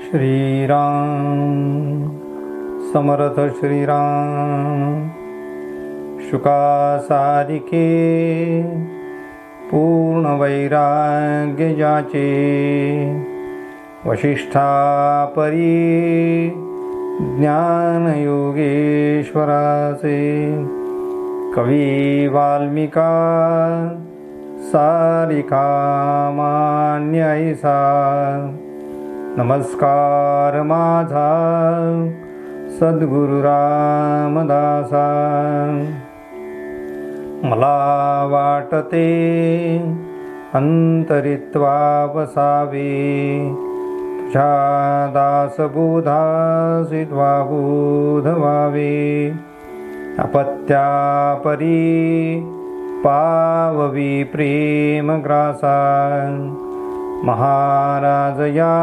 श्रीराम समर्थ श्रीराम शुकासारिके पूर्ण वैराग्य जाचे वशिष्ठा परी ज्ञान योगेश्वराचे कवी वाल्मिका सारिका मान्य ऐसा नमस्कार माझा सद्गुरु रामदासा मला वाटते अंतरित्वा बसावे तुझ्या दासबोधासी बोध व्हावे अपत्यापरी पाववी प्रेमग्रासा महाराज या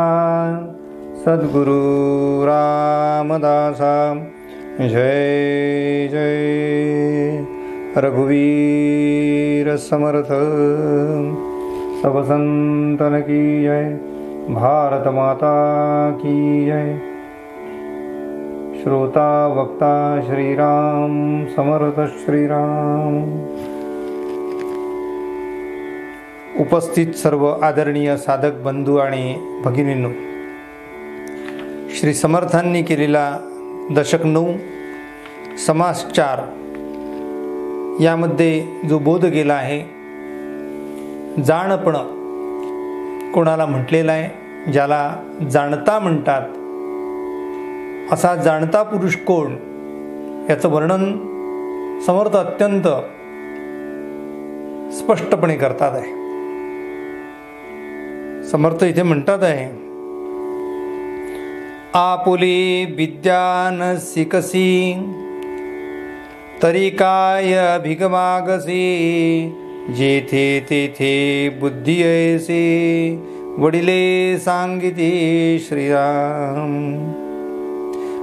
सद्गुरु रामदासा जय जय रघुवीर समर्थ सब संतन की जय भारत माता की जय। श्रोता वक्ता श्रीराम समर्थ श्रीराम। उपस्थित सर्व आदरणीय साधक बंधू आणि भगिनींनो, श्री समर्थांनी केलेला दशक 9 समास 4 यामध्ये जो बोध केला आहे, जाणपण कोणाला म्हटलेला आहे, ज्याला जाणता म्हणतात, असा जाणता पुरुष कोण याचं वर्णन समर्थ अत्यंत स्पष्टपणे करतात आहे। समर्थ इथे म्हणतात आहे, आपुले विद्या न शिकसी तरी काय अभिगमागसी जेथे तेथे बुद्धी ऐसे वडिले सांगिते श्रीराम।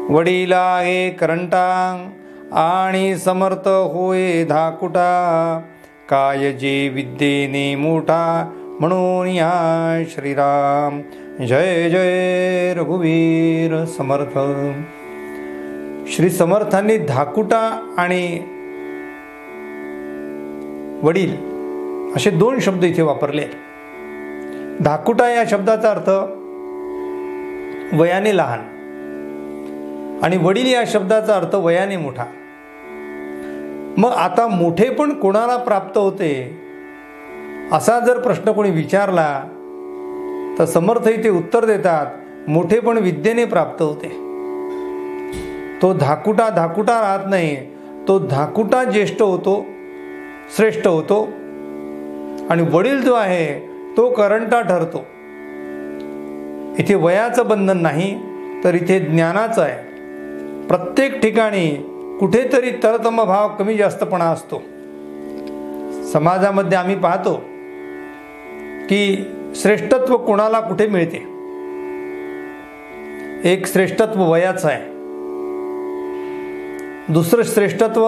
वडील आहे करंटा आणि समर्थ होय धाकुटा काय जे विद्येने मोठा म्हणून या श्रीराम। जय जय रघुवीर समर्थ। श्री समर्थांनी धाकुटा आणि वडील असे 2 शब्द इथे वापरले। धाकुटा या शब्दाचा अर्थ वयाने लहान आणि वडील या शब्दाचा अर्थ वयाने मोठा। मग आता मोठेपण कोणाला प्राप्त होते असा जर प्रश्न कोणी विचारला तर समर्थ इथे उत्तर देतात, मोठेपण विद्येने प्राप्त होते। तो धाकुटा राहत नाही, तो धाकुटा ज्येष्ठ होतो, श्रेष्ठ होतो आणि वडील जो आहे तो करंटा ठरतो। इथे वयाचं बंधन नाही तर इथे ज्ञानाचं आहे। प्रत्येक ठिकाणी कुठेतरी तरतम भाव कमी जास्तपणा असतो। समाजामध्ये आम्ही पाहतो की श्रेष्ठत्व कोणाला कुठे मिळते। एक श्रेष्ठत्व वयाचं आहे, दुसरं श्रेष्ठत्व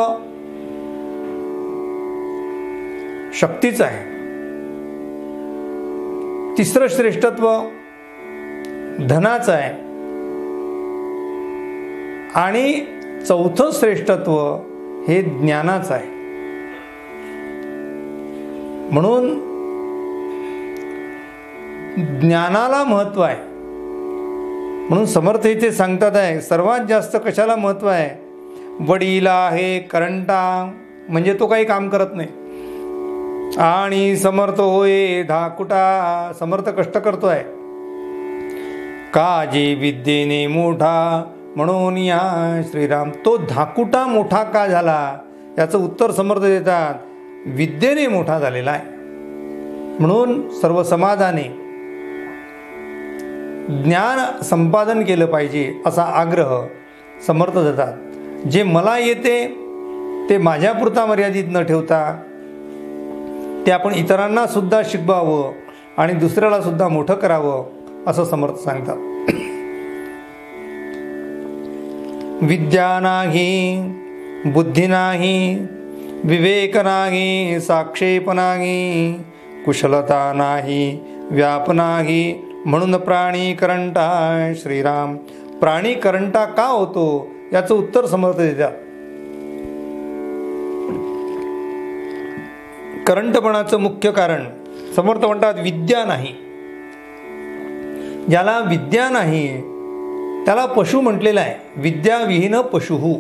शक्तीचं आहे, तिसरं श्रेष्ठत्व धनाचं आहे आणि चौथं श्रेष्ठत्व हे ज्ञानाचं आहे। म्हणून ज्ञानाला महत्व आहे। म्हणून समर्थ इथे सांगतात आहे, सर्वात जास्त कशाला महत्व आहे? वडील आहे करंटा म्हणजे तो काही काम करत नाही आणि समर्थ होय धाकुटा, समर्थ कष्ट करतोय। काजे विद्येने मोठा म्हणून या श्रीराम। तो धाकुटा मोठा का झाला याचं उत्तर समर्थ देतात, विद्येने मोठा झालेला आहे। म्हणून सर्व समाजाने ज्ञान संपादन केलं पाहिजे असा आग्रह समर्थ देतात। जे मला येते ते माझ्यापुरता मर्यादित न ठेवता ते आपण इतरांना सुद्धा शिकवावं आणि दुसऱ्याला सुद्धा मोठं करावं असं समर्थ सांगतात। विद्या नाही, बुद्धी नाही, विवेक नाही, साक्षेप नाही, कुशलता नाही, व्याप नाही, म्हणून प्राणी करंटा. श्रीराम प्राणी करंटा का होतो याचं उत्तर समर्थ देतात. करंटपणाचं मुख्य कारण समर्थ म्हणतात विद्या नाही. ज्याला विद्या नाही त्याला पशु म्हटलेलं आहे. विद्याविहीन पशुहू.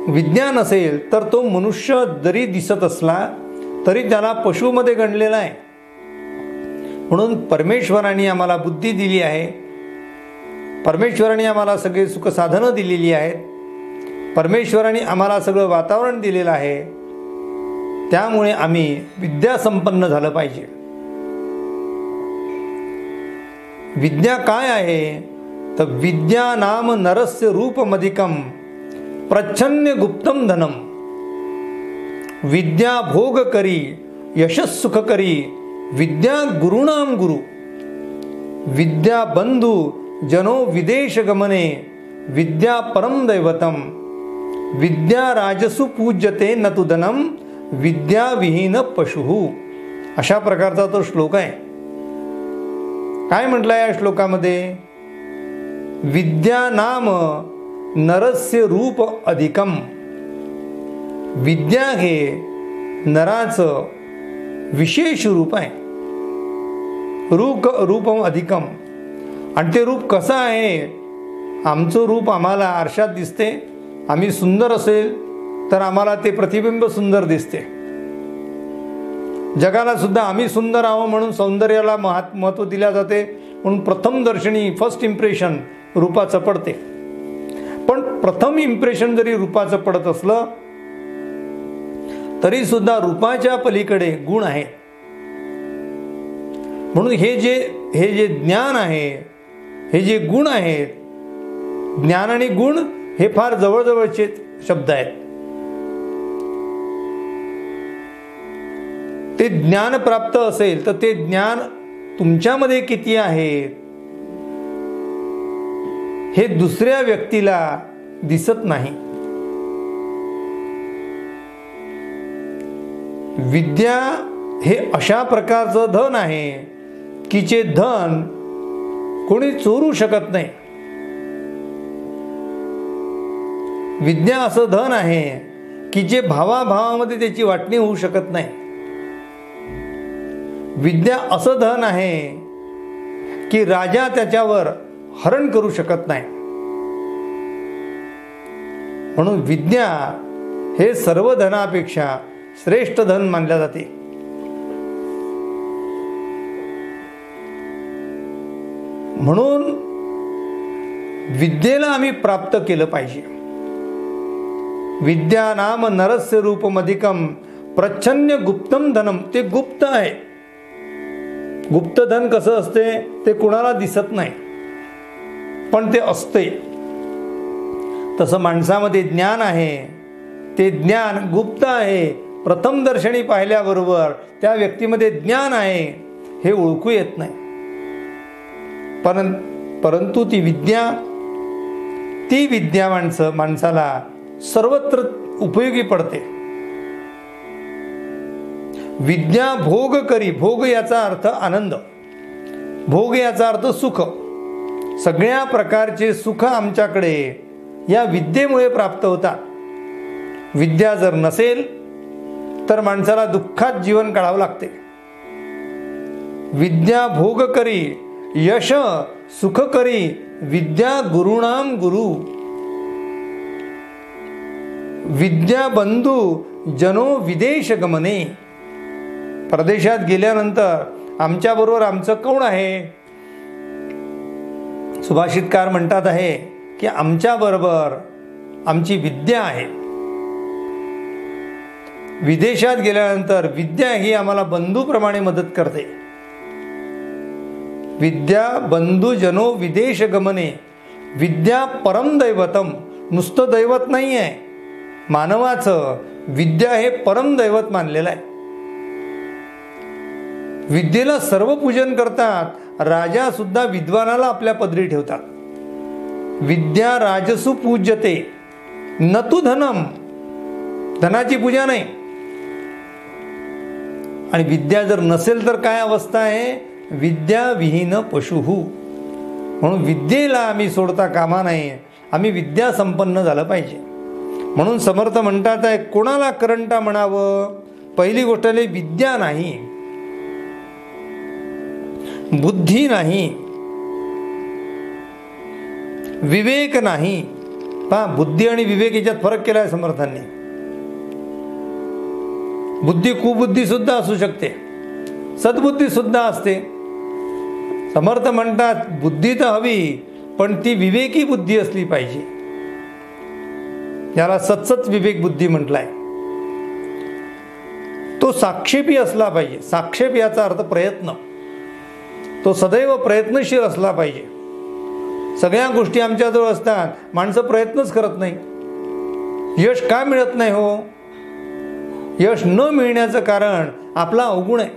विद्या नसेल तर तो मनुष्य जरी दिसत असला तरी त्याला पशुमध्ये गणलेला आहे. म्हणून परमेश्वराने आम्हाला बुद्धी दिली आहे. परमेश्वराने आम्हाला सगळे सुखसाधनं दिलेली आहेत. परमेश्वराने आम्हाला सगळं वातावरण दिलेलं आहे. त्यामुळे आम्ही विद्यासंपन्न झालं पाहिजे. विद्या काय आहे तर विद्या नाम नरस्य रूपमधिकम प्रच्छन्न गुप्तम धनम. विद्या भोग करी यशस् सुख करी विद्या गुरुणाम गुरु. विद्या बंधू जनो विदेश गमने विद्या परम दैवतम. विद्या राजसु पूज्यते न तु धनम विद्याविहीन पशुहू. अशा प्रकारचा तो श्लोक आहे. काय म्हटलं या श्लोकामध्ये? विद्या नाम नरस्य रूप अधिकम. विद्या हे नराचं विशेष रूप आहे. रूपम अधिकम. आणि ते रूप कसं आहे? आमचं रूप आम्हाला आरशात दिसते. आम्ही सुंदर असेल तर आम्हाला ते प्रतिबिंब सुंदर दिसते. जगाला सुद्धा आम्ही सुंदर आहोत म्हणून सौंदर्याला महत्त्व दिले जाते. म्हणून प्रथम दर्शनी फर्स्ट इम्प्रेशन रूपाचं पडते. पण प्रथम इम्प्रेशन जरी रूपाचं पडत असलं तरी सुद्धा रूपाच्या पलीकडे गुण आहे. म्हणून हे जे ज्ञान आहे, हे जे गुण आहेत, ज्ञान आणि गुण हे फार जवळजवळचे शब्द आहेत. ते ज्ञान प्राप्त असेल तर ते ज्ञान तुमच्यामध्ये किती आहे हे दुसऱ्या व्यक्तीला दिसत नाही. विद्या हे अशा प्रकारचं धन आहे की जे धन कोणी चोरू शकत नाही. विद्या असं धन आहे की जे भावाभावामध्ये त्याची वाटणी होऊ शकत नाही. विद्या असं धन आहे की राजा त्याच्यावर हरण करू शकत नाही. म्हणून विद्या हे सर्व धनापेक्षा श्रेष्ठ धन मानले जाते. म्हणून विद्येला आम्ही प्राप्त केलं पाहिजे. विद्या नाम नरस्य रूपमधिकम प्रच्छन्न गुप्तम धनम. ते गुप्त आहे. गुप्त धन कसं असते ते कुणाला दिसत नाही पण ते असते. तसं माणसामध्ये ज्ञान आहे. ते ज्ञान गुप्त आहे. प्रथम दर्शनी पाहिल्याबरोबर त्या व्यक्तीमध्ये ज्ञान आहे हे ओळखू येत नाही. परंतु ती विद्या माणसाला सर्वत्र उपयोगी पडते. विद्या भोग करी. भोग याचा अर्थ आनंद. भोग याचा अर्थ सुख. सगळ्या प्रकारचे सुख आमच्याकडे या विद्येमुळे प्राप्त होतात. विद्या जर नसेल तर माणसाला दुःखात जीवन काढावं लागते. विद्या भोग करी यश सुख करी विद्या गुरुणाम गुरु. विद्या बंधू जनो विदेश गमने. परदेशात गेल्यानंतर आमच्याबरोबर आमचं कोण आहे? सुभाषितकार म्हणतात आहे की आमच्याबरोबर आमची विद्या आहे. विदेशात गेल्यानंतर विद्या ही आम्हाला बंधूप्रमाणे मदत करते. विद्या बंधू जनो विदेश गमने. विद्या परम दैवतम. नुसतं दैवत नाही आहे मानवाचं. विद्या हे परम दैवत मानलेलं आहे. विद्येला सर्व पूजन करतात. राजा सुद्धा विद्वानाला आपल्या पदरी ठेवतात. विद्या राजसु पूज्यते न तु धनम. धनाची पूजा नाही. आणि विद्या जर नसेल तर काय अवस्था आहे? विद्याविहीन पशुहू. म्हणून विद्येला आम्ही सोडता कामा नये, आम्ही विद्यासंपन्न झालं पाहिजे. म्हणून समर्थ म्हणतात आहे, कोणाला करंटा म्हणावं? पहिली गोष्ट विद्या नाही, बुद्धी नाही, विवेक नाही. पहा, बुद्धी आणि विवेक याच्यात फरक केला आहे समर्थांनी. बुद्धी कुबुद्धी सुद्धा असू शकते, सद्बुद्धी सुद्धा असते. समर्थ म्हणतात बुद्धी तर हवी, पण ती विवेकी बुद्धी असली पाहिजे. याला सत्सत विवेक बुद्धी म्हटलाय. तो साक्षेपी असला पाहिजे. साक्षेप याचा अर्थ प्रयत्न. तो सदैव प्रयत्नशील असला पाहिजे. सगळ्या गोष्टी आमच्याजवळ असतात, माणसं प्रयत्नच करत नाही. यश का मिळत नाही हो? यश न मिळण्याचं कारण आपला अवगुण आहे.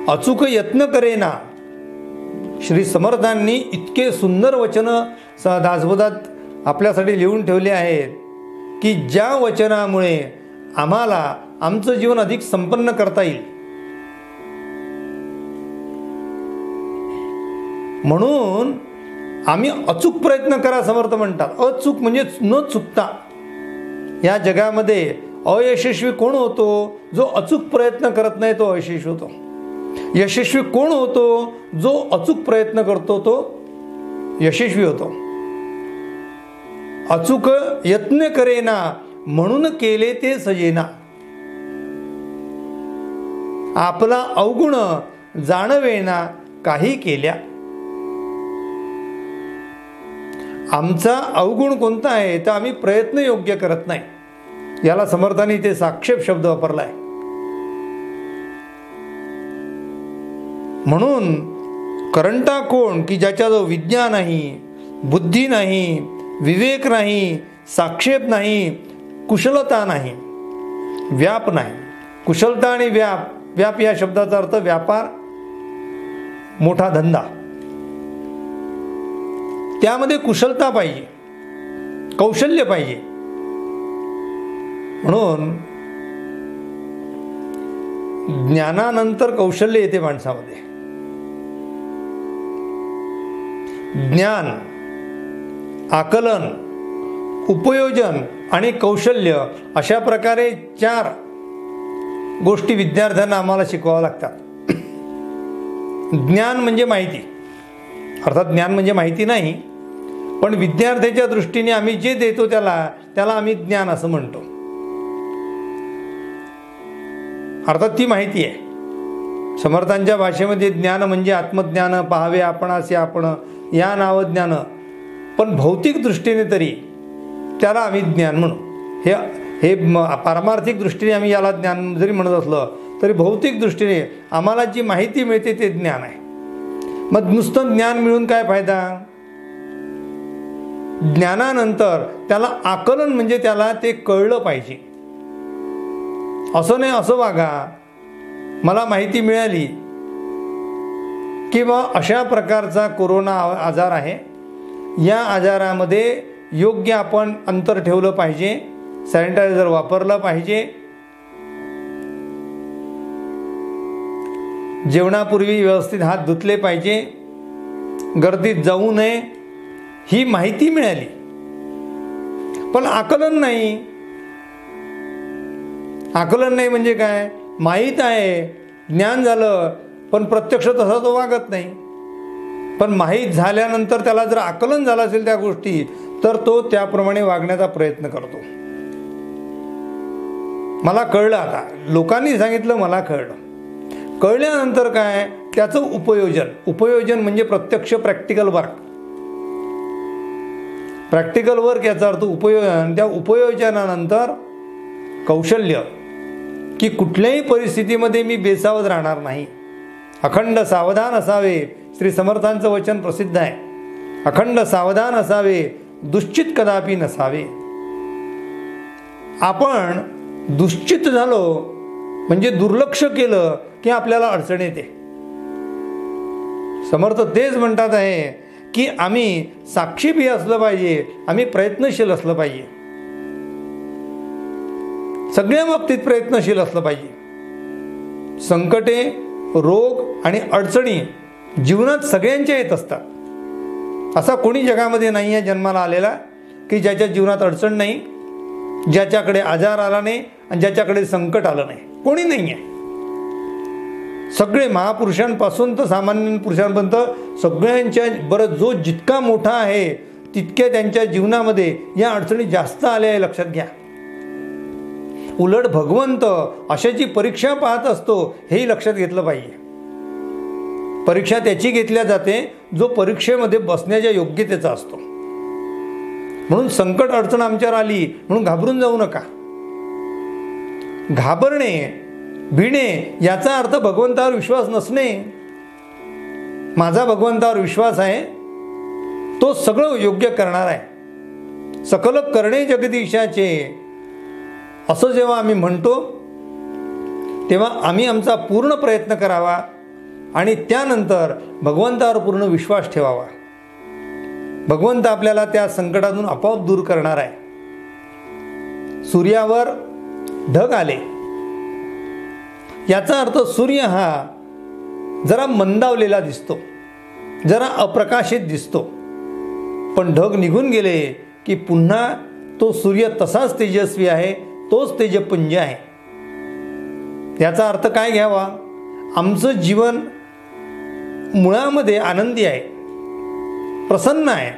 अचूक यत्न करेना. श्री समर्थांनी इतके सुंदर वचन दासबोधात आपल्यासाठी लिहून ठेवले आहेत की ज्या वचनामुळे आम्हाला आमचं जीवन अधिक संपन्न करता येईल. म्हणून आम्ही अचूक प्रयत्न करा समर्थ म्हणतात. अचूक म्हणजे न चुकता. या जगामध्ये अयशस्वी कोण होतो? जो अचूक प्रयत्न करत नाही तो अयशस्वी होतो. यशस्वी कोण होतो? जो अचूक प्रयत्न करतो तो यशस्वी होतो. अचूक यत्न करेना म्हणून केले ते सजेना. आपला अवगुण जाणवेना काही केल्या. आमचा अवगुण कोणता आहे? तर आम्ही प्रयत्न योग्य करत नाही. याला समर्थांनी ते साक्षेप शब्द वापरलाय. म्हणून करंटा कोण? की ज्याच्याजवळ विद्या नाही, बुद्धी नाही, विवेक नाही, साक्षेप नाही, कुशलता नाही, व्याप नाही. कुशलता आणि व्याप. व्याप या शब्दाचा अर्थ व्यापार, मोठा धंदा. त्यामध्ये कुशलता पाहिजे, कौशल्य पाहिजे. म्हणून ज्ञानानंतर कौशल्य येते माणसामध्ये. ज्ञान, आकलन, उपयोजन आणि कौशल्य अशा प्रकारे 4 गोष्टी विद्यार्थ्यांना आम्हाला शिकवाव्या लागतात. ज्ञान म्हणजे माहिती. अर्थात ज्ञान म्हणजे माहिती नाही, पण विद्यार्थ्याच्या दृष्टीने आम्ही जे देतो त्याला आम्ही ज्ञान असं म्हणतो. अर्थात ती माहिती आहे. समर्थांच्या भाषेमध्ये ज्ञान म्हणजे आत्मज्ञान, पाहावे आपणासे आपण, या नाव ज्ञान. पण भौतिक दृष्टीने तरी त्याला आम्ही ज्ञान म्हणू. हे पारमार्थिक दृष्टीने आम्ही याला ज्ञान जरी म्हणत असलं तरी भौतिक दृष्टीने आम्हाला जी माहिती मिळते ते ज्ञान आहे. मग नुसतं ज्ञान मिळून काय फायदा? ज्ञानानंतर त्याला आकलन म्हणजे त्याला ते कळलं पाहिजे. असं नाही असं वागा, मला माहिती मिळाली किंवा अशा प्रकारचा कोरोना आजार आहे, या आजारामध्ये योग्य आपण अंतर ठेवलं पाहिजे, सॅनिटायझर वापरलं पाहिजे, जेवणापूर्वी व्यवस्थित हात धुतले पाहिजे, गर्दीत जाऊ नये, ही माहिती मिळाली. पण आकलन नाही. आकलन नाही म्हणजे काय? माहीत आहे, ज्ञान झालं, पण प्रत्यक्ष तसा तो वागत नाही. पण माहीत झाल्यानंतर त्याला जर आकलन झालं असेल त्या गोष्टी, तर तो त्याप्रमाणे वागण्याचा प्रयत्न करतो. मला कळलं, आता लोकांनी सांगितलं, मला कळलं. कळल्यानंतर काय? त्याचं उपयोजन. उपयोजन म्हणजे प्रत्यक्ष प्रॅक्टिकल वर्क. प्रॅक्टिकल वर्क याचा अर्थ उपयोजन. त्या उपयोजनानंतर कौशल्य, की कुठल्याही परिस्थितीमध्ये मी बेसावध राहणार नाही, अखंड सावधान असावे. श्री समर्थांचं वचन प्रसिद्ध आहे, अखंड सावधान असावे, दुश्चित कदापि नसावे. आपण दुश्चित झालो म्हणजे दुर्लक्ष केलं की आपल्याला अडचण येते. समर्थ तेच म्हणतात आहे की आम्ही साक्षीभी असलं पाहिजे, आम्ही प्रयत्नशील असलं पाहिजे, सगळ्या बाबतीत प्रयत्नशील असलं पाहिजे. संकटे, रोग आणि अडचणी जीवनात सगळ्यांच्या येत असतात. असा कोणी जगामध्ये नाही आहे जन्माला आलेला की ज्याच्या जीवनात अडचण नाही, ज्याच्याकडे आजार आला नाही आणि ज्याच्याकडे संकट आलं नाही. कोणी नाही आहे. सगळे महापुरुषांपासून तर सामान्य पुरुषांपर्यंत सगळ्यांच्या बरं जो जितका मोठा आहे तितक्या त्यांच्या जीवनामध्ये या अडचणी जास्त आल्या आहे, लक्षात घ्या. उलट भगवंत अशाची परीक्षा पाहत असतो, हेही लक्षात घेतलं पाहिजे. परीक्षा त्याची घेतल्या जाते जो परीक्षेमध्ये बसण्याच्या योग्यतेचा असतो. म्हणून संकट अडचण आमच्यावर आली म्हणून घाबरून जाऊ नका. घाबरणे, भिणे याचा अर्थ भगवंतावर विश्वास नसणे. माझा भगवंतावर विश्वास आहे, तो सगळं योग्य करणार आहे. सकल करणे जगदीशाचे असं जेव्हा आम्ही म्हणतो तेव्हा आम्ही आमचा पूर्ण प्रयत्न करावा आणि त्यानंतर भगवंतावर पूर्ण विश्वास ठेवावा. भगवंत आपल्याला त्या संकटातून आपोआप दूर करणार आहे. सूर्यावर ढग आले याचा अर्थ सूर्य हा जरा मंदावलेला दिसतो, जरा अप्रकाशित दिसतो. पण ढग निघून गेले की पुन्हा तो सूर्य तसाच तेजस्वी आहे, तोच तेजपुंज आहे. याचा अर्थ काय घ्यावा? आमचं जीवन मुळामध्ये आनंदी आहे, प्रसन्न आहे.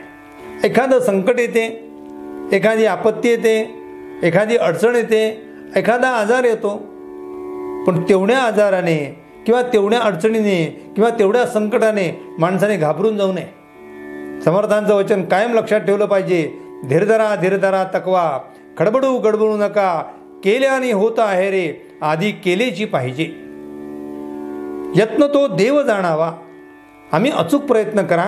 एखादं संकट येते, एखादी आपत्ती येते, एखादी अडचण येते, एखादा आजार येतो, पण तेवढ्या आजाराने किंवा तेवढ्या अडचणीने किंवा तेवढ्या संकटाने माणसाने घाबरून जाऊ नये. समर्थांचं वचन कायम लक्षात ठेवलं पाहिजे. धीर धरा, धीर धरा, तकवा, खडबडू गडबडू नका, केल्याने होत आहे रे, आधी केलेची पाहिजे. यत्न तो देव जाणावा. आम्ही अचूक प्रयत्न करा,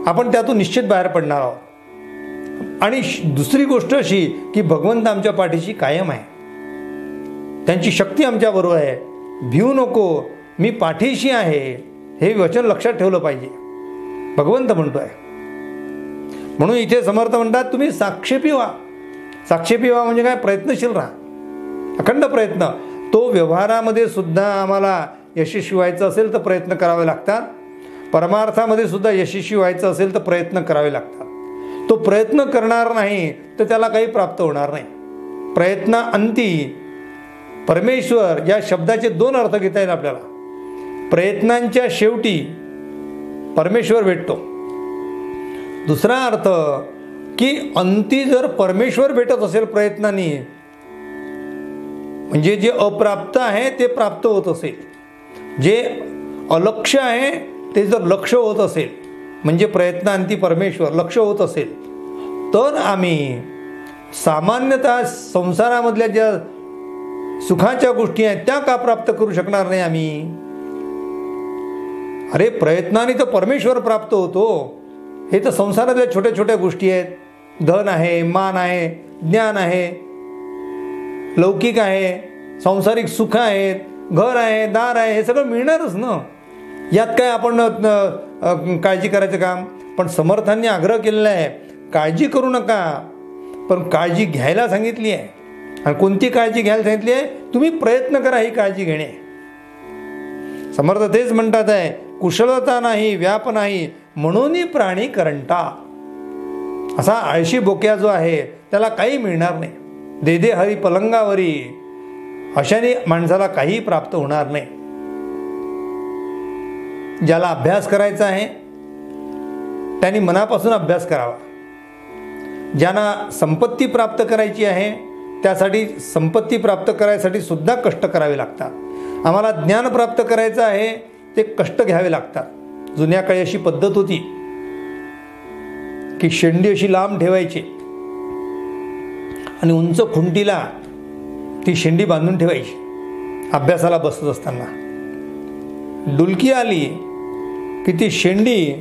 आपण त्यातून निश्चित बाहेर पडणार आहोत. आणि दुसरी गोष्ट अशी की भगवंत आमच्या पाठीशी कायम आहे, त्यांची शक्ती आमच्याबरोबर आहे. भिवू नको, मी पाठीशी आहे, हे वचन लक्षात ठेवलं पाहिजे. भगवंत म्हणतोय. म्हणून इथे समर्थ म्हणतात तुम्ही साक्षेपी व्हा. साक्षेपी व्हा म्हणजे काय? प्रयत्नशील राहा, अखंड प्रयत्न. तो व्यवहारामध्ये सुद्धा आम्हाला यशस्वी व्हायचं असेल तर प्रयत्न करावे लागतात. परमार्थामध्ये सुद्धा यशस्वी व्हायचं असेल तर प्रयत्न करावे लागतात. तो प्रयत्न करणार नाही तर त्याला काही प्राप्त होणार नाही. प्रयत्नाअंती परमेश्वर या शब्दाचे दोन अर्थ घेता येईल आपल्याला. प्रयत्नांच्या शेवटी परमेश्वर भेटतो. दुसरा अर्थ की अंती जर परमेश्वर भेटत असेल प्रयत्नांनी, म्हणजे जे अप्राप्त आहे ते प्राप्त होत असेल, जे अलक्ष्य आहे ते जर लक्ष होत असेल, म्हणजे प्रयत्नांती परमेश्वर लक्ष होत असेल, तर आम्ही सामान्यतः संसारामधल्या ज्या सुखाच्या गोष्टी आहेत त्या का प्राप्त करू शकणार नाही आम्ही? अरे प्रयत्नाने तर परमेश्वर प्राप्त होतो. हे तर संसारातल्या छोट्या छोट्या गोष्टी आहेत. धन आहे, मान आहे, ज्ञान आहे, लौकिक आहे, सांसारिक सुख आहेत, घर आहे, दार आहे, हे सगळं मिळणारच ना. यात काय आपण काळजी करायचं काम? पण समर्थांनी आग्रह केलेला आहे, काळजी करू नका, पण काळजी घ्यायला सांगितली आहे. आणि कोणती काळजी घ्यायला सांगितली आहे? तुम्ही प्रयत्न करा ही काळजी घेणे. समर्थ तेच म्हणतात आहे, कुशलता नाही, व्याप नाही, म्हणून प्राणी करंटा. असा आळशी बोक्या जो आहे त्याला काही मिळणार नाही. दे दे हरी पलंगावरी, अशाने माणसाला काही प्राप्त होणार नाही. ज्याला अभ्यास करायचा आहे त्यांनी मनापासून अभ्यास करावा. ज्यांना संपत्ती प्राप्त करायची आहे त्यासाठी संपत्ती प्राप्त करायसाठी सुद्धा कष्ट करावे लागतात. आम्हाला ज्ञान प्राप्त करायचं आहे ते कष्ट घ्यावे लागतात. जुन्या काळी अशी पद्धत होती की शेंडी अशी लांब ठेवायची आणि उंच खुंटीला ती शेंडी बांधून ठेवायची. अभ्यासाला बसत असताना डुलकी आली की ती शेंडी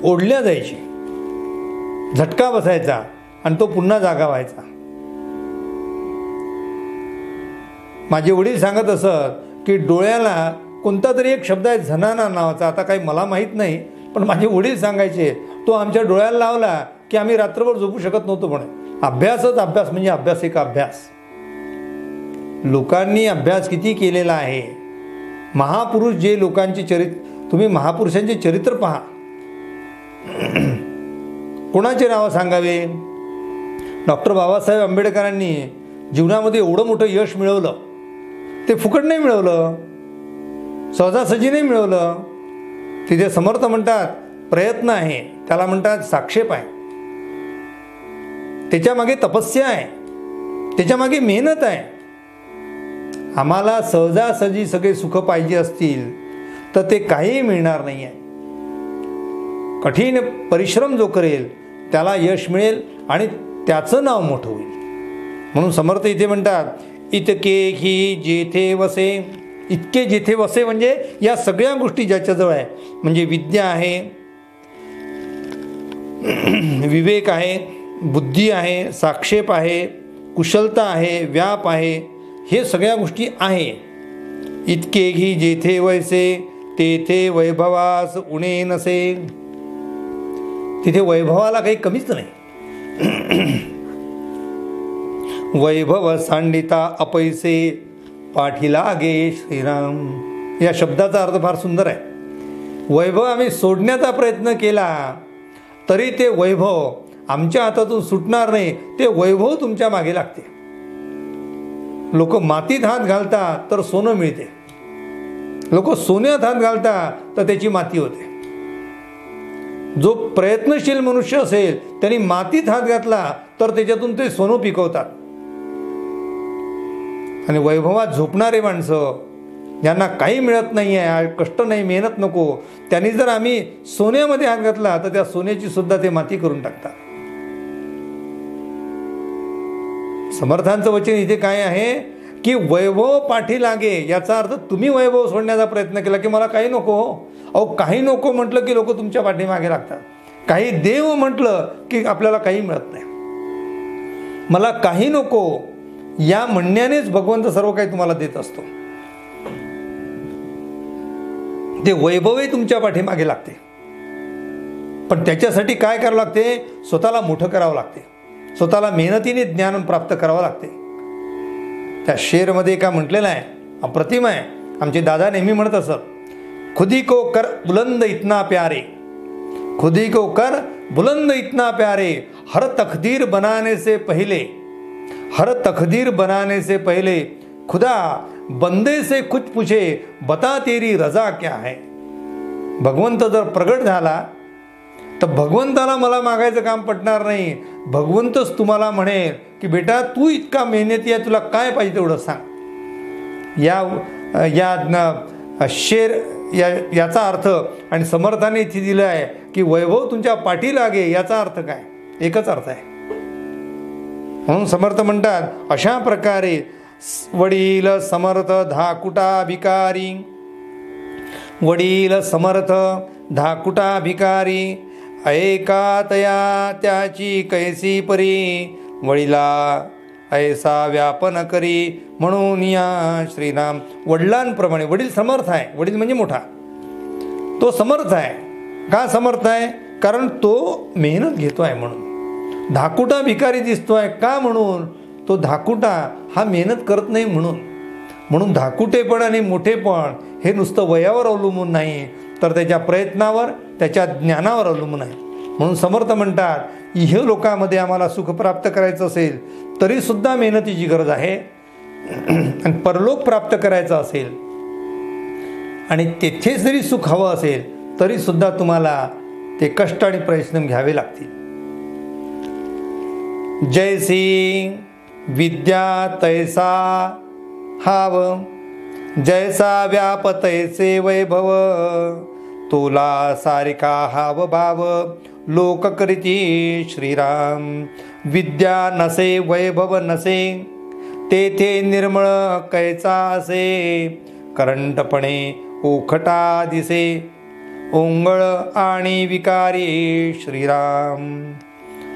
ओढल्या जायची, झटका बसायचा आणि तो पुन्हा जागा व्हायचा. माझे वडील सांगत असत की डोळ्याला कोणता तरी एक शब्द आहे झनाना नावाचा, आता काही मला माहीत नाही, पण माझे वडील सांगायचे तो आमच्या डोळ्याला लावला की आम्ही रात्रभर झोपू शकत नव्हतो. म्हणे अभ्यासच अभ्यास, म्हणजे अभ्यास एक अभ्यास. लोकांनी अभ्यास किती केलेला आहे. महापुरुष जे लोकांचे तुम्ही महापुरुषांचे चरित्र पहा. कोणाचे नावं सांगावे. डॉक्टर बाबासाहेब आंबेडकरांनी जीवनामध्ये एवढं मोठं यश मिळवलं, ते फुकट नाही मिळवलं, सहजासहजी नाही मिळवलं. तिथे समर्थ म्हणतात प्रयत्न आहे, त्याला म्हणतात साक्षेप आहे, त्याच्यामागे तपस्या आहे, त्याच्यामागे मेहनत आहे. आम्हाला सहजासहजी सगळे सुख पाहिजे असतील तर ते काही मिळणार नाही आहे. कठीण परिश्रम जो करेल त्याला यश मिळेल आणि त्याचं नाव मोठं होईल. म्हणून समर्थ इथे म्हणतात इतके ही जेथे वसे. इतके जेथे वसे म्हणजे या सगळ्या गोष्टी ज्याच्याजवळ आहे, म्हणजे विद्या आहे, विवेक आहे, बुद्धी आहे, साक्षेप आहे, कुशलता आहे, व्याप आहे, हे सगळ्या गोष्टी आहे. इतके घी जेथे वैसे तेथे वैभवास उणे नसे. तिथे वैभवाला काही कमीच नाही. वैभव सांडिता अपैसे पाठीला गे श्रीराम. या शब्दाचा अर्थ फार सुंदर आहे. वैभव आम्ही सोडण्याचा प्रयत्न केला तरी ते वैभव आमच्या हातातून सुटणार नाही. ते वैभव तुमच्या मागे लागते. लोक मातीत हात घालतात तर सोनं मिळते, लोक सोन्यात हात घालतात तर त्याची माती होते. जो प्रयत्नशील मनुष्य असेल त्यांनी मातीत हात घातला तर त्याच्यातून ते सोनं पिकवतात. आणि वैभवात झोपणारे माणसं ज्यांना काही मिळत नाही आहे, कष्ट नाही, मेहनत नको, त्यांनी जर आम्ही सोन्यामध्ये हात घातला तर त्या सोन्याची सुद्धा ते माती करून टाकतात. समर्थांचं वचन इथे काय आहे की वैभव पाठी लागे. याचा अर्थ तुम्ही वैभव सोडण्याचा प्रयत्न केला की मला काही नको. अहो काही नको म्हटलं की लोक तुमच्या पाठीमागे लागतात. काही देव म्हटलं की आपल्याला काही मिळत नाही. मला काही नको या म्हणण्यानेच भगवंत सर्व काही तुम्हाला देत असतो. ते वैभवही तुमच्या पाठीमागे लागते. पण त्याच्यासाठी काय करावं लागते, स्वतःला मोठं करावं लागते, स्वतःला मेहनतीने ज्ञान प्राप्त करावं लागते. त्या शेरमध्ये का म्हटलेलं आहे, अप्रतिम आहे. आमचे दादा नेहमी म्हणत असत, खुदी को कर बुलंद इतना प्यारे, खुदी को कर बुलंद इतना प्यारे, हर तकदीर बनाने से पहले, हर तकदीर बनाने से पहले खुदा बंदे से कुछ पूछे बता तेरी रजा क्या है. भगवंत जर प्रगट झाला तर भगवंताला मला मागायचं काम पडणार नाही. भगवंतच तुम्हाला म्हणेल की बेटा तू इतका मेहनती आहे, तुला काय पाहिजे तेवढं सांग. या शेर याचा अर्थ आणि समर्थाने इथे दिला आहे की वैभव तुमच्या पाठी लागे. याचा अर्थ काय, एकच अर्थ आहे. म्हणून समर्थ म्हणतात अशा प्रकारे वडील समर्थ धाकुटा भिकारी, वडील समर्थ धाकुटा भिकारी, ऐका तया त्याची कैसी परी, वडिला ऐसा व्यापन करी. म्हणून या श्रीराम वडिलांप्रमाणे. वडील समर्थ आहे, वडील म्हणजे मोठा, तो समर्थ आहे. का समर्थ आहे, कारण तो मेहनत घेतो आहे म्हणून. धाकुटा भिकारी दिसतोय का, म्हणून तो धाकुटा हा मेहनत करत नाही म्हणून. म्हणून धाकुटेपण आणि मोठेपण हे नुसतं वयावर अवलंबून नाही तर त्याच्या प्रयत्नावर, त्याच्या ज्ञानावर अवलंबून आहे. म्हणून समर्थ म्हणतात इह लोकामध्ये आम्हाला सुख प्राप्त करायचं असेल तरी सुद्धा मेहनतीची गरज आहे. आणि परलोक प्राप्त करायचं असेल आणि तेथे जरी सुख हवं असेल तरी सुद्धा तुम्हाला ते कष्ट आणि परिश्रम घ्यावे लागतील. जैसी विद्या तैसा हाव, जैसा व्याप तैसे वैभव, तोला सारिका हाव भाव, लोक करीती श्रीराम. विद्या नसे वैभव नसे, तेथे निर्मळ कैचा असे, करंटपणे ओखटा दिसे, ओंगळ आणि विकारी श्रीराम.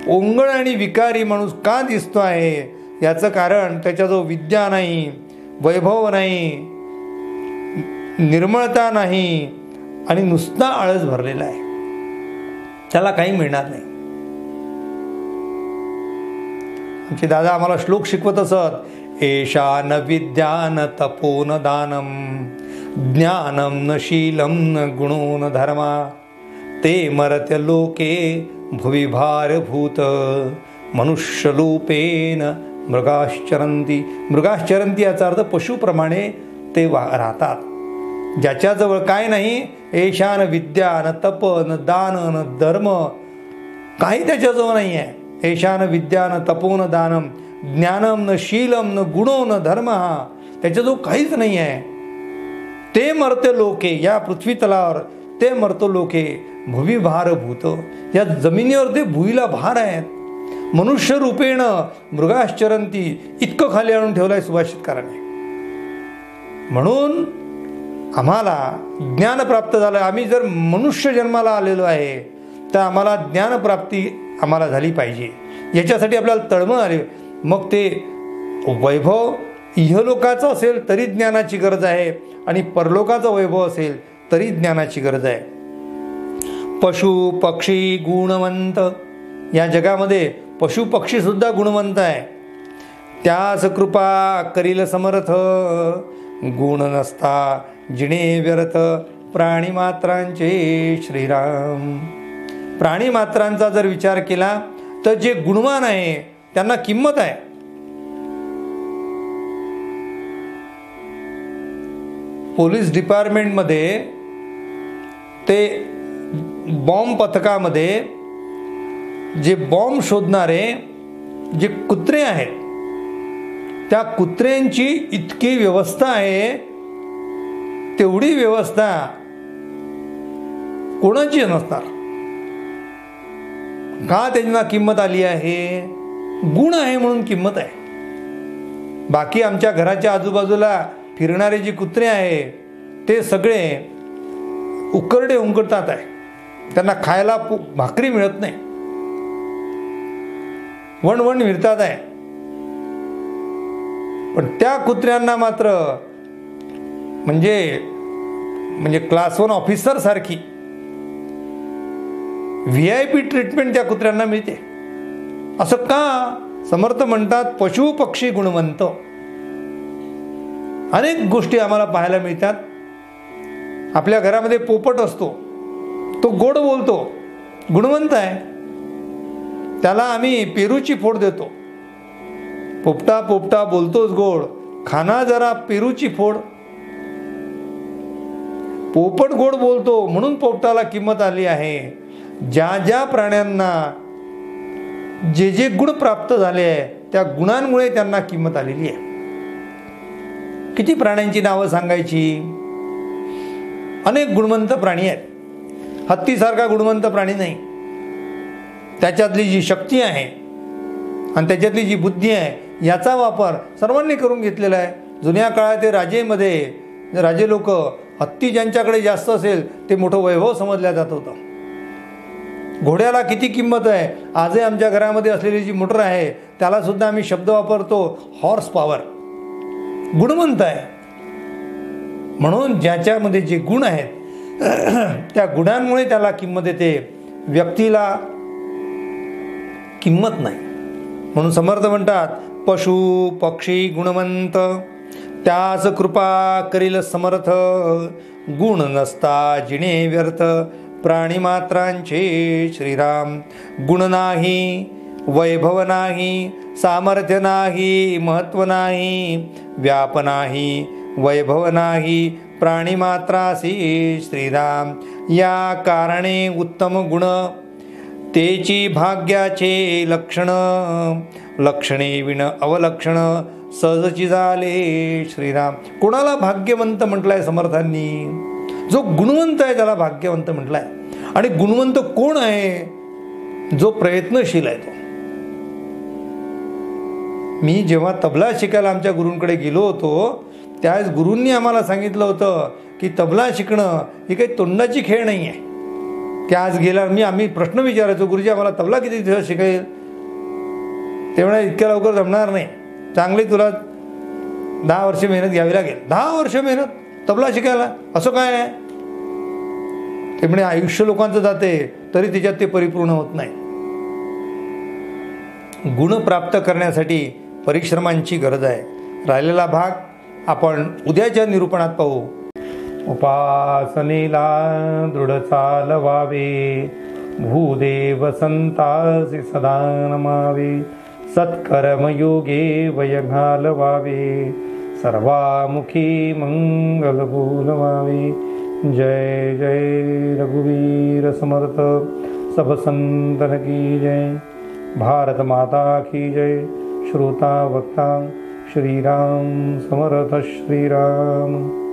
ओंगळ आणि विकारी माणूस का दिसतो आहे याचं कारण त्याच्याजवळ विद्या नाही, वैभव नाही, निर्मळता नाही आणि नुसता आळस भरलेला आहे. त्याला काही मिळणार नाही. आमचे दादा आम्हाला श्लोक शिकवत असत, एषा न विद्या न तपो न दानम ज्ञानम न शीलम न गुणो न धर्मा ते मर्त्य लोके भुवि भारभूत मनुष्यरूपेण मृगाश्चरंती. मृगाश्चरंती याचा अर्थ पशुप्रमाणे ते राहतात. ज्याच्याजवळ काय नाही, एषा न विद्या न तप न दान न धर्म, काही त्याच्याजवळ नाही आहे. एषा न विद्या न तपो न दानम ज्ञानम न शीलम न गुणो न धर्म, त्याच्याजवळ काहीच नाही आहे. ते मर्त्य लोके, या पृथ्वी तलावर ते मर्त्य लोके भुवि भारभूत, या जमिनीवर ते भुईला भार आहेत. मनुष्य रूपेण मृगाश्चरंती, इतकं खाली आणून ठेवलंय सुभाषितकाराने. म्हणून आम्हाला ज्ञान प्राप्त झालं. आम्ही जर मनुष्य जन्माला आलेलो आहे तर आम्हाला ज्ञानप्राप्ती आम्हाला झाली पाहिजे. याच्यासाठी आपल्याला तळमळ आली. मग ते वैभव इहलोकाचं असेल तरी ज्ञानाची गरज आहे आणि परलोकाचं वैभव असेल तरी ज्ञानाची गरज आहे. पशु पक्षी गुणवंत, या जगामध्ये पशु पक्षी सुद्धा गुणवंत आहे. त्यास कृपा करील समर्थ गुण नसता जिणे व्यर्थ प्राणीमात्रांचे श्रीराम. प्राणीमात्रांचा जर विचार केला तर जे गुणवान आहे त्यांना किंमत आहे. पोलीस डिपार्टमेंटमध्ये ते बॉम्ब पथकामध्ये जे बॉम्ब शोधणारे जे कुत्रे आहेत त्या कुत्र्यांची इतकी व्यवस्था आहे, तेवढी व्यवस्था कोणाची नसणार. का त्यांना किंमत आली आहे? गुण आहे म्हणून किंमत आहे. बाकी आमच्या घराच्या आजूबाजूला फिरणारे जे कुत्रे आहे ते सगळे उकरडे उंकरतात आहे. त्यांना खायला भाकरी मिळत नाही, वणवण फिरतात आहे. पण त्या कुत्र्यांना मात्र म्हणजे क्लास 1 ऑफिसर सारखी VIP ट्रीटमेंट त्या कुत्र्यांना मिळते. असं का? समर्थ म्हणतात पशु पक्षी गुणवंत. अनेक गोष्टी आम्हाला पाहायला मिळतात. आपल्या घरामध्ये पोपट असतो, तो गोड बोलतो, गुणवंत आहे. त्याला आम्ही पेरूची फोड देतो. पोपटा पोपटा बोलतोच गोड, खाना जरा पेरूची फोड. पोपट गोड बोलतो म्हणून पोपटाला किंमत आली आहे. ज्या ज्या प्राण्यांना जे जे गुण प्राप्त झाले आहे त्या गुणांमुळे त्यांना किंमत आलेली आहे. किती प्राण्यांची नावं सांगायची? अनेक गुणवंत प्राणी आहेत. हत्तीसारखा गुणवंत प्राणी नाही. त्याच्यातली जी शक्ती आहे आणि त्याच्यातली जी बुद्धी आहे याचा वापर सर्वांनी करून घेतलेला आहे. जुन्या काळात ते राजे लोक हत्ती ज्यांच्याकडे जास्त असेल ते मोठं वैभव समजल्या जात होतं. घोड्याला किती किंमत आहे. आजही आमच्या घरामध्ये असलेली जी मोटर आहे त्याला सुद्धा आम्ही शब्द वापरतो हॉर्स पॉवर. गुणवंत आहे. म्हणून ज्याच्यामध्ये जे गुण आहेत त्या गुणांमुळे त्याला किंमत येते, व्यक्तीला किंमत नाही. म्हणून समर्थ म्हणतात पशु पक्षी गुणवंत, त्यास कृपा करील समर्थ गुण नसता जिणे व्यर्थ प्राणीमात्रांचे श्रीराम. गुण नाही, वैभव नाही, सामर्थ्य नाही, महत्व नाही, व्याप नाही, वैभव नाही, प्राणीमात्रासी श्रीराम. या कारणे उत्तम गुण तेची भाग्याचे लक्षण, लक्षणे विण अवलक्षण सहजची झाले श्रीराम. कोणाला भाग्यवंत म्हटलंय समर्थांनी? जो गुणवंत आहे त्याला भाग्यवंत म्हटलंय. आणि गुणवंत कोण आहे? जो प्रयत्नशील आहे तो. मी जेव्हा तबला शिकायला आमच्या गुरूंकडे गेलो होतो त्यावेळेस गुरूंनी आम्हाला सांगितलं होतं की तबला शिकणं ही काही तोंडाची खेळ नाही आहे. की आज गेला आम्ही प्रश्न विचारायचो, गुरुजी आम्हाला तबला किती दिवस शिकायला? तेव्हा इतक्या लवकर जमणार नाही, चांगली तुला 10 वर्ष मेहनत घ्यावी लागेल. 10 वर्ष मेहनत तबला शिकायला? असं काय आहे? ते म्हणजे आयुष्य लोकांचं जाते तरी त्याच्यात ते परिपूर्ण होत नाही. गुण प्राप्त करण्यासाठी परिश्रमांची गरज आहे. राहिलेला भाग आपण उद्याच्या निरूपणात पाहू. उपासनेला दृढ चालवावे, भूदेव संतासी सदा नमावे. सत्कर्मयोगे वय घालवावे, सर्वामुखी मंगल बोलवावे. जय जय रघुवीर समर्थ, सब संतन की जय. भारत माता की जय. श्रोता वक्ता श्रीराम समर्थ श्रीराम.